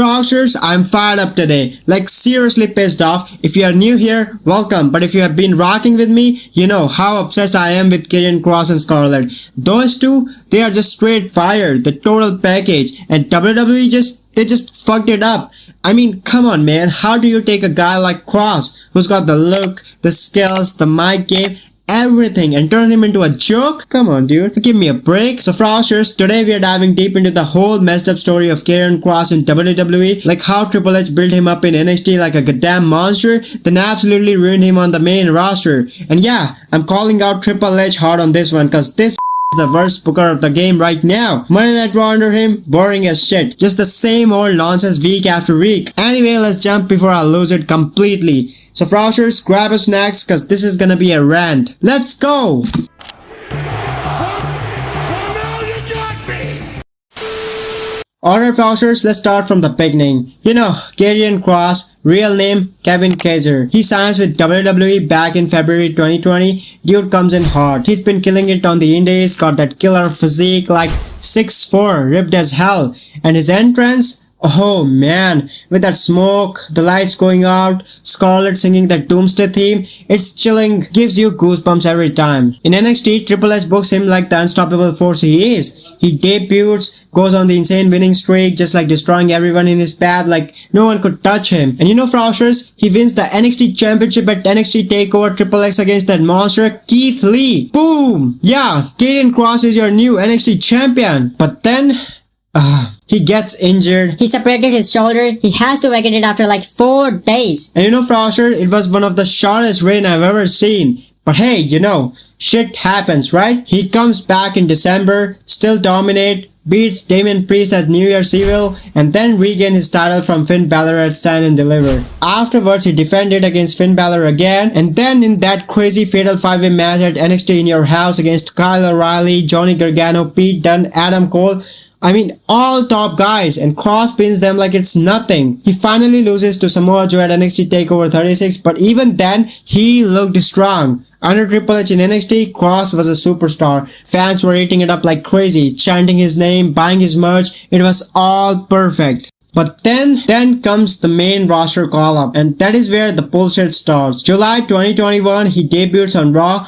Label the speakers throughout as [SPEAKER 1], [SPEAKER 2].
[SPEAKER 1] Froxers, I'm fired up today. Like seriously pissed off. If you are new here, welcome. But if you have been rocking with me, you know how obsessed I am with Karrion Kross and Scarlet. Those two, they are just straight fire, the total package. And WWE they just fucked it up. I mean, come on man, how do you take a guy like Kross, who's got the look, the skills, the mic game, everything, and turn him into a joke? Come on dude, give me a break. So Froxers, today we are diving deep into the whole messed up story of Karrion Kross in WWE, like how Triple H built him up in NXT like a goddamn monster, then absolutely ruined him on the main roster. And yeah, I'm calling out Triple H hard on this one, cause this is the worst booker of the game right now. Monday Night Raw under him, boring as shit. Just the same old nonsense week after week. Anyway, let's jump before I lose it completely. So Froxers, grab a snacks cause this is gonna be a rant. Let's go! Alright Froxers, let's start from the beginning. You know, Karrion Kross, real name Kevin Kaiser. He signs with WWE back in February 2020. Dude comes in hot. He's been killing it on the indies, got that killer physique, like 6'4", ripped as hell. And his entrance? Oh man, with that smoke, the lights going out, Scarlet singing that Doomsday theme, it's chilling, gives you goosebumps every time. In NXT, Triple H books him like the unstoppable force he is. He debuts, goes on the insane winning streak, just like destroying everyone in his path, like no one could touch him. And you know Froxers, he wins the NXT Championship at NXT TakeOver Triple X against that monster Keith Lee. Boom! Yeah, Karrion Kross is your new NXT champion. But then he gets injured.
[SPEAKER 2] He separated his shoulder. He has to vacate it after like 4 days.
[SPEAKER 1] And you know Froxer, it was one of the shortest reign I've ever seen. But hey, you know, shit happens, right? He comes back in December, still dominate, beats Damian Priest at New Year's Evil, and then regain his title from Finn Balor at Stand and Deliver. Afterwards, he defended against Finn Balor again, and then in that crazy fatal 5-way match at NXT In Your House against Kyle O'Reilly, Johnny Gargano, Pete Dunne, Adam Cole, I mean, all top guys, and Kross pins them like it's nothing. He finally loses to Samoa Joe at NXT TakeOver 36, but even then, he looked strong. Under Triple H in NXT, Kross was a superstar. Fans were eating it up like crazy, chanting his name, buying his merch. It was all perfect. But then comes the main roster call-up, and that is where the bullshit starts. July 2021, he debuts on Raw.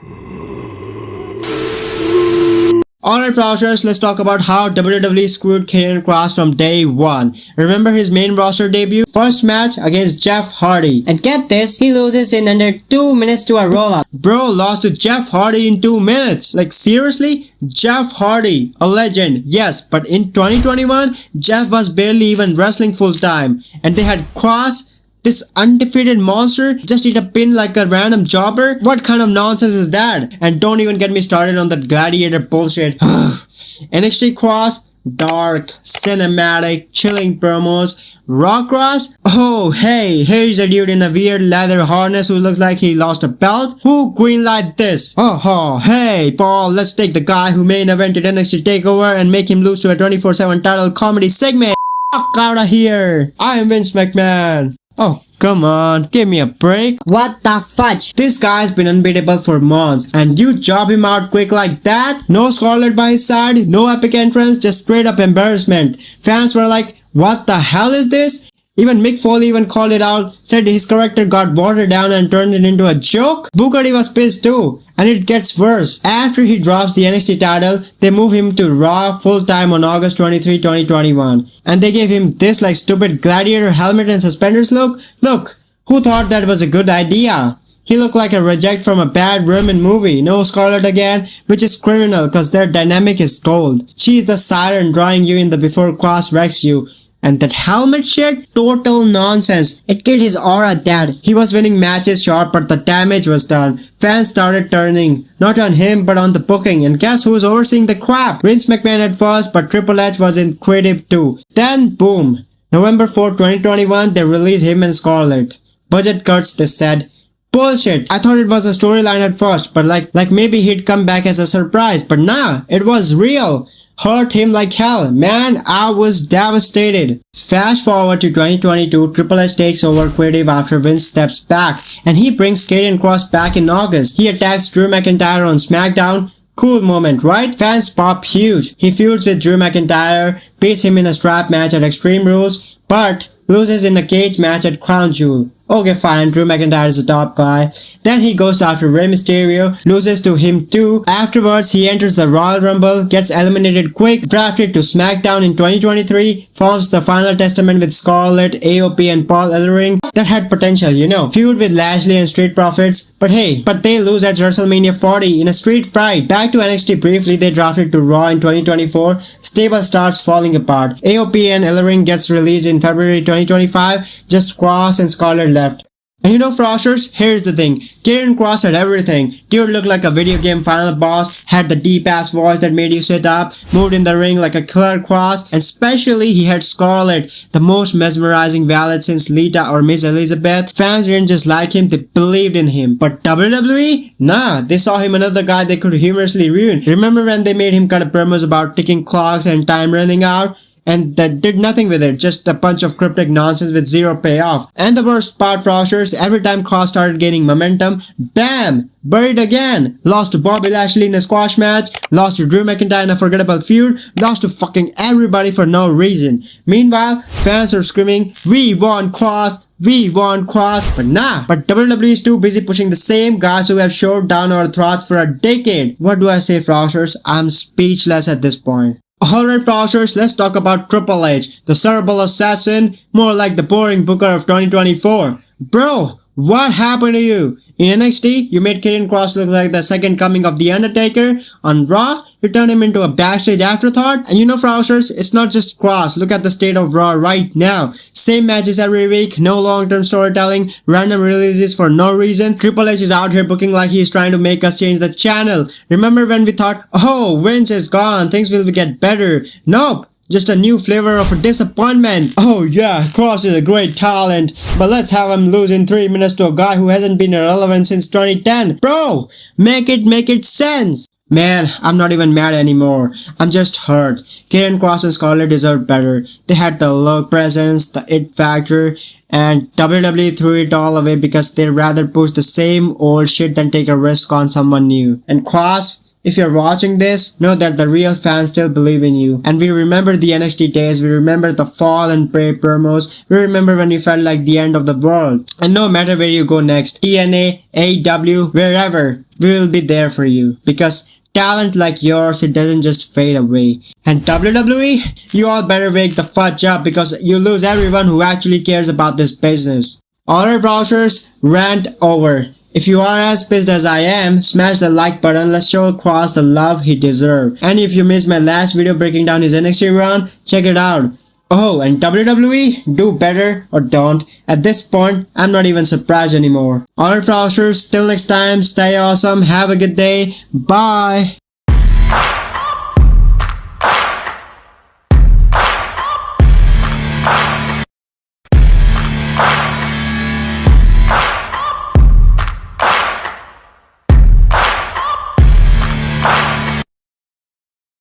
[SPEAKER 1] Alright Froxers, let's talk about how WWE screwed Karrion Kross from day one. Remember his main roster debut? First match against Jeff Hardy. And get this, he loses in under 2 minutes to a roll-up. Bro lost to Jeff Hardy in 2 minutes. Like seriously? Jeff Hardy, a legend, yes, but in 2021, Jeff was barely even wrestling full time. And they had Kross, this undefeated monster, just eat a pin like a random jobber? What kind of nonsense is that? And don't even get me started on that gladiator bullshit. NXT Kross, dark, cinematic, chilling promos. Raw Kross? Oh hey, here's a dude in a weird leather harness who looks like he lost a belt. Who greenlight this? Oh hey Paul, let's take the guy who main evented NXT TakeOver and make him lose to a 24/7 title comedy segment. Fuck out of here. I am Vince McMahon. Oh, come on, give me a break.
[SPEAKER 2] What the fudge?
[SPEAKER 1] This guy's been unbeatable for months, and you job him out quick like that? No Scarlet by his side, no epic entrance, just straight up embarrassment. Fans were like, what the hell is this? Even Mick Foley even called it out, said his character got watered down and turned it into a joke. Booker T was pissed too. And it gets worse. After he drops the NXT title, they move him to Raw full-time on August 23, 2021. And they gave him this like stupid gladiator helmet and suspenders look. Look, who thought that was a good idea? He looked like a reject from a bad Roman movie. No Scarlet again, which is criminal cause their dynamic is gold. She is the siren drawing you in the before Kross wrecks you. And that helmet shit? Total nonsense. It killed his aura dead. He was winning matches sure, but the damage was done. Fans started turning. Not on him, but on the booking. And guess who was overseeing the crap? Vince McMahon at first, but Triple H was in creative too. Then, boom. November 4, 2021, they released him and Scarlet. Budget cuts, they said. Bullshit. I thought it was a storyline at first, but like maybe he'd come back as a surprise. But nah, it was real. Hurt him like hell. Man, I was devastated. Fast forward to 2022, Triple H takes over creative after Vince steps back, and he brings Karrion Kross back in August. He attacks Drew McIntyre on SmackDown. Cool moment, right? Fans pop huge. He feuds with Drew McIntyre, beats him in a strap match at Extreme Rules, but loses in a cage match at Crown Jewel. Okay, fine, Drew McIntyre is the top guy. Then he goes after Rey Mysterio, loses to him too. Afterwards, he enters the Royal Rumble, gets eliminated quick, drafted to SmackDown in 2023, forms the Final Testament with Scarlet, AOP and Paul Ellering. That had potential, you know. Feud with Lashley and Street Profits. But hey, they lose at WrestleMania 40 in a street fight. Back to NXT briefly, they drafted to Raw in 2024. Stable starts falling apart. AOP and Ellering gets released in February 2025. Just Kross and Scarlet left. And you know, Froshers, here's the thing. Karrion Kross had everything. Dude looked like a video game final boss, had the deep-ass voice that made you sit up, moved in the ring like a killer Kross, and especially he had Scarlet, the most mesmerizing valet since Lita or Miss Elizabeth. Fans didn't just like him, they believed in him. But WWE? Nah, they saw him another guy they could humorously ruin. Remember when they made him cut promos about ticking clocks and time running out? And that did nothing with it, just a bunch of cryptic nonsense with zero payoff. And the worst part, Froshers, every time Kross started gaining momentum, BAM! Buried again! Lost to Bobby Lashley in a squash match, lost to Drew McIntyre in a forgettable feud, lost to fucking everybody for no reason. Meanwhile, fans are screaming, "We want Kross! We want Kross!" But nah, but WWE is too busy pushing the same guys who have shoved down our throats for a decade. What do I say, Froshers? I'm speechless at this point. Alright, Froshers, let's talk about Triple H, the cerebral assassin, more like the boring booker of 2024. Bro, what happened to you? In NXT, you made Karrion Kross look like the second coming of The Undertaker. On Raw, you turned him into a backstage afterthought. And you know, Froshers, it's not just Kross. Look at the state of Raw right now. Same matches every week, no long-term storytelling, random releases for no reason. Triple H is out here booking like he's trying to make us change the channel. Remember when we thought, oh, Vince is gone, things will get better. Nope. Just a new flavor of disappointment. Oh yeah, Kross is a great talent, but let's have him lose in 3 minutes to a guy who hasn't been irrelevant since 2010. Bro, make it sense. Man, I'm not even mad anymore. I'm just hurt. Karrion Kross and Scarlet deserve better. They had the look, presence, the it factor, and WWE threw it all away because they'd rather push the same old shit than take a risk on someone new. And Kross, if you're watching this, know that the real fans still believe in you. And we remember the NXT days, we remember the fall and pray promos, we remember when you felt like the end of the world. And no matter where you go next, TNA, AEW, wherever, we will be there for you. Because talent like yours, it doesn't just fade away. And WWE, you all better wake the fudge up because you lose everyone who actually cares about this business. Alright, Froshers, rant over. If you are as pissed as I am, smash the like button, let's show Kross the love he deserves. And if you missed my last video breaking down his NXT run, check it out. Oh, and WWE, do better or don't. At this point, I'm not even surprised anymore. Alright, Froshers, till next time, stay awesome, have a good day, bye!